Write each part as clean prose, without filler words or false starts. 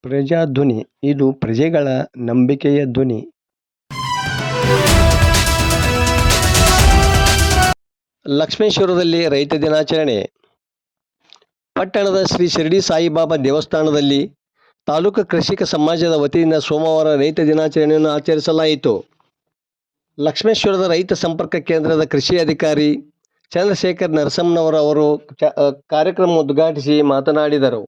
ಪ್ರಜಾಧ್ವನಿ ಇದು ಪ್ರಜೆಗಳ ನಂಬಿಕೆಯ ಧ್ವನಿ. ಲಕ್ಷ್ಮೇಶ್ವರದಲ್ಲಿ ರೈತ ದಿನಾಚರಣೆ. ಪಟ್ಟಣದ ಶ್ರೀ ಶಿರಡಿ ಸಾಯಿಬಾಬಾ ದೇವಸ್ಥಾನದಲ್ಲಿ ತಾಲೂಕು ಕೃಷಿಕ ಸಮಾಜದ ವತಿಯಿಂದ ಸೋಮವಾರ ರೈತ ದಿನಾಚರಣೆಯನ್ನು ಆಚರಿಸಲಾಯಿತು. ಲಕ್ಷ್ಮೇಶ್ವರದ ರೈತ ಸಂಪರ್ಕ ಕೇಂದ್ರದ ಕೃಷಿ ಅಧಿಕಾರಿ ಚಂದ್ರಶೇಖರ್ ನರಸಮ್ಮನವರು ಕಾರ್ಯಕ್ರಮ ಉದ್ಘಾಟಿಸಿ ಮಾತನಾಡಿದರು.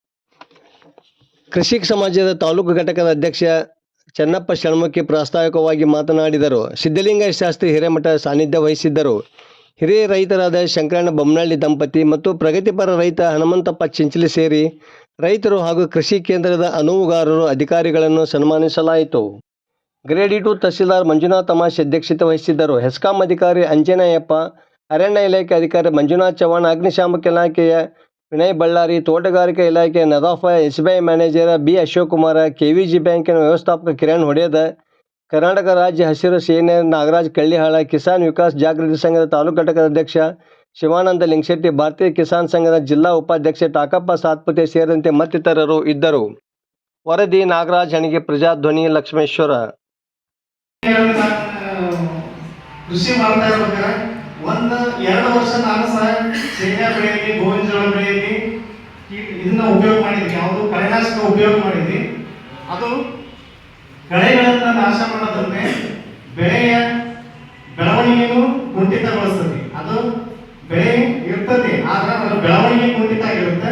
ಕೃಷಿಕ ಸಮಾಜದ ತಾಲೂಕು ಘಟಕದ ಅಧ್ಯಕ್ಷ ಚನ್ನಪ್ಪ ಷಣ್ಮುಖಿ ಪ್ರಾಸ್ತಾವಿಕವಾಗಿ ಮಾತನಾಡಿದರು. ಸಿದ್ದಲಿಂಗ ಶಾಸ್ತ್ರಿ ಹಿರೇಮಠ ಸಾನ್ನಿಧ್ಯ ವಹಿಸಿದ್ದರು. ಹಿರಿಯ ರೈತರಾದ ಶಂಕರಣ್ಣ ಬೊಮ್ಮನಹಳ್ಳಿ ದಂಪತಿ ಮತ್ತು ಪ್ರಗತಿಪರ ರೈತ ಹನುಮಂತಪ್ಪ ಚಿಂಚಲಿ ಸೇರಿ ರೈತರು ಹಾಗೂ ಕೃಷಿ ಕೇಂದ್ರದ ಅನುವುಗಾರರು ಅಧಿಕಾರಿಗಳನ್ನು ಸನ್ಮಾನಿಸಲಾಯಿತು. ಗ್ರೇಡ್ 2 ತಹಸೀಲ್ದಾರ್ ಮಂಜುನಾಥ್ ಅಮಾಶ್ ಅಧ್ಯಕ್ಷತೆ ವಹಿಸಿದ್ದರು. ಹೆಸ್ಕಾಂ ಅಧಿಕಾರಿ ಅಂಜನಯ್ಯಪ್ಪ, ಅರಣ್ಯ ಇಲಾಖೆ ಅಧಿಕಾರಿ ಮಂಜುನಾಥ್ ಚವ್ಹಾಣ್, ಅಗ್ನಿಶಾಮಕ ಇಲಾಖೆಯ ವಿನಯ್ ಬಳ್ಳಾರಿ, ತೋಟಗಾರಿಕಾ ಇಲಾಖೆಯ Nadaf, SBI manager B Ashokkumar, KVG ಬ್ಯಾಂಕಿನ ವ್ಯವಸ್ಥಾಪಕ ಕಿರಣ್ ಹೊಡೆದ, ಕರ್ನಾಟಕ ರಾಜ್ಯ ಹಸಿರು ಸೇನೆ ನಾಗರಾಜ್ ಕಳ್ಳಿಹಾಳ, ಕಿಸಾನ್ ವಿಕಾಸ್ ಜಾಗೃತಿ ಸಂಘದ ತಾಲೂಕು ಘಟಕದ ಅಧ್ಯಕ್ಷ ಶಿವಾನಂದ ಲಿಂಗಶೆಟ್ಟಿ, ಭಾರತೀಯ ಕಿಸಾನ್ ಸಂಘದ ಜಿಲ್ಲಾ ಉಪಾಧ್ಯಕ್ಷ ಟಾಕಪ್ಪ ಸಾತ್ಪುತೆ ಸೇರಿದಂತೆ ಮತ್ತಿತರರು ಇದ್ದರು. ವರದಿ ನಾಗರಾಜ್ ಹಣಿಗೆ, ಪ್ರಜಾಧ್ವನಿ, ಲಕ್ಷ್ಮೇಶ್ವರ. ಕೃಷಿ ಮಾಡ್ತಾ ಇರ್ಬೇಕಾದ್ರೆ 1-2 ವರ್ಷ ನಾನು ಸಹ ಶೇಂಗಾ ಬೆಳೆಯಲ್ಲಿ, ಗೋವಿನ ಜೋಳ ಬೆಳೆಯಲ್ಲಿ ಇದನ್ನ ಉಪಯೋಗ ಮಾಡಿದ್ವಿ. ಯಾವುದು ಕಳೆನಾಶಕ ಉಪಯೋಗ ಮಾಡಿದ್ವಿ. ಅದು ಕಳೆಗಳನ್ನ ನಾಶ ಮಾಡೋದಂದ್ರೆ ಬೆಳೆಯ ಬೆಳವಣಿಗೆಯನ್ನು ಕುಂಠಿತಗೊಳಿಸ್ತದೆ. ಅದು ಬೆಳೆ ಇರ್ತದೆ ಆದ್ರೆ ಅದರ ಬೆಳವಣಿಗೆ ಕುಂಠಿತ ಆಗಿರುತ್ತೆ.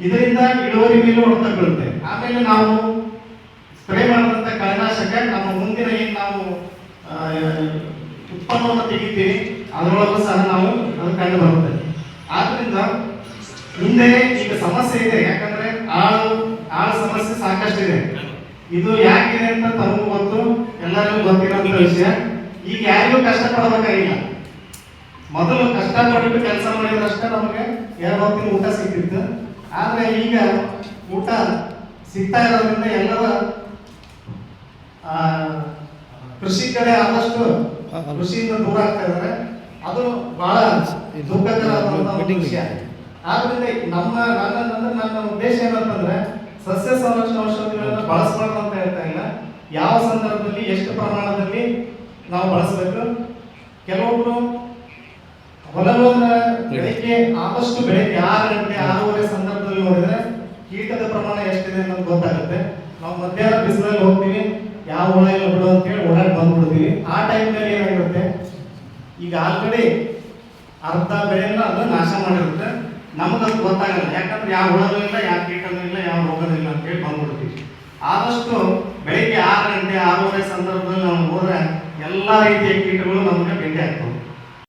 ಇದರಿಂದ ಇಳುವರಿ ಮೇಲೂ ಹೊಡೆತ ಬೀಳುತ್ತೆ. ಆಮೇಲೆ ನಾವು ಸ್ಪ್ರೇ ಮಾಡಿದಂತ ಕಳೆನಾಶಕ ನಮ್ಮ ಮುಂದಿನ ಏನು ನಾವು ಉತ್ಪನ್ನವನ್ನು ತೆಗಿತೀವಿ ಅದರೊಳಗೂ ಸಹ ನಾವು ಅದು ಕಂಡು ಬರುತ್ತೆ. ಆದ್ರಿಂದ ಹಿಂದೆ ಈಗ ಸಮಸ್ಯೆ ಇದೆ. ಯಾಕಂದ್ರೆ ಆಳು ಸಮಸ್ಯೆ ಸಾಕಷ್ಟಿದೆ. ಇದು ಯಾಕಿದೆ ಅಂತ ತಮಗೂ ಗೊತ್ತು, ಎಲ್ಲರಿಗೂ ಗೊತ್ತಿರೋಂಥ ವಿಷಯ. ಈಗ ಯಾರಿಗೂ ಕಷ್ಟ ಪಡಬೇಕಾಗಿಲ್ಲ. ಮೊದಲು ಕಷ್ಟಪಟ್ಟು ಕೆಲಸ ಮಾಡಿದ್ರಷ್ಟೇ ನಮಗೆ 2 ಹೊತ್ತಿನ ಊಟ ಸಿಗ್ತಿತ್ತು. ಆದ್ರೆ ಈಗ ಊಟ ಸಿಗ್ತಾ ಇರೋದ್ರಿಂದ ಎಲ್ಲರ ಕೃಷಿ ಕಡೆ ಆದಷ್ಟು ಕೃಷಿಯಿಂದ ದೂರ ಆಗ್ತಾ ಇದ್ದಾರೆ. ಅದು ಬಹಳ ದುಃಖಕರವಾದಂತಹ ವಿಷಯ. ಆದ್ರಿಂದ ನನ್ನ ಉದ್ದೇಶ ಏನಂತಂದ್ರೆ ಸಸ್ಯ ಸಂರಕ್ಷಣಾ ಔಷಧಿಗಳನ್ನ ಬಳಸಬಾರ್ದು ಅಂತ ಹೇಳ್ತಾ ಇಲ್ಲ. ಯಾವ ಸಂದರ್ಭದಲ್ಲಿ ಎಷ್ಟು ಪ್ರಮಾಣದಲ್ಲಿ ನಾವು ಬಳಸಬೇಕು. ಕೆಲವೊಬ್ರು ಹೊಲಗಳನ್ನ ಬೆಳಿಗ್ಗೆ ಆದಷ್ಟು ಬೆಳಿಗ್ಗೆ 6 ಗಂಟೆ 6:30 ಸಂದರ್ಭದಲ್ಲಿ ನೋಡಿದ್ರೆ ಕೀಟದ ಪ್ರಮಾಣ ಎಷ್ಟಿದೆ ಅನ್ನೋದು ಗೊತ್ತಾಗುತ್ತೆ. ನಾವು ಮಧ್ಯಾಹ್ನ ಬಿಸಿಲಲ್ಲಿ ಹೋಗ್ತೀವಿ, ಯಾವ ಹುಳ ಇಲ್ಲ ಬಿಡು ಅಂತ ಹೇಳಿ ಓಡಾಡಿ ಬಂದ್ಬಿಡ್ತೀವಿ. ಆ ಟೈಮ್ನಲ್ಲಿ ಏನಾಗಿರುತ್ತೆ, ಈಗ ಆಲ್ರೆಡಿ ಅರ್ಧ ಬೆಳೆಯನ್ನ ಅದು ನಾಶ ಮಾಡಿರುತ್ತೆ. ನಮಗದು ಗೊತ್ತಾಗಲ್ಲ. ಯಾಕಂದ್ರೆ ಯಾವ ಹುಳನೂ ಇಲ್ಲ, ಯಾವ ಕೀಟನೂ ಇಲ್ಲ, ಯಾವ ರೋಗನೂ ಇಲ್ಲ ಅಂತ ಹೇಳಿ ಬಂದ್ಬಿಡ್ತೀವಿ. ಆದಷ್ಟು ಬೆಳಿಗ್ಗೆ 6 ಗಂಟೆ 6:30 ಸಂದರ್ಭದಲ್ಲಿ ನಾವು ಹೋದ್ರೆ ಎಲ್ಲಾ ರೀತಿಯ ಕೀಟಗಳು ನಮಗೆ ಭೇಟಿ ಆಗ್ತವೆ.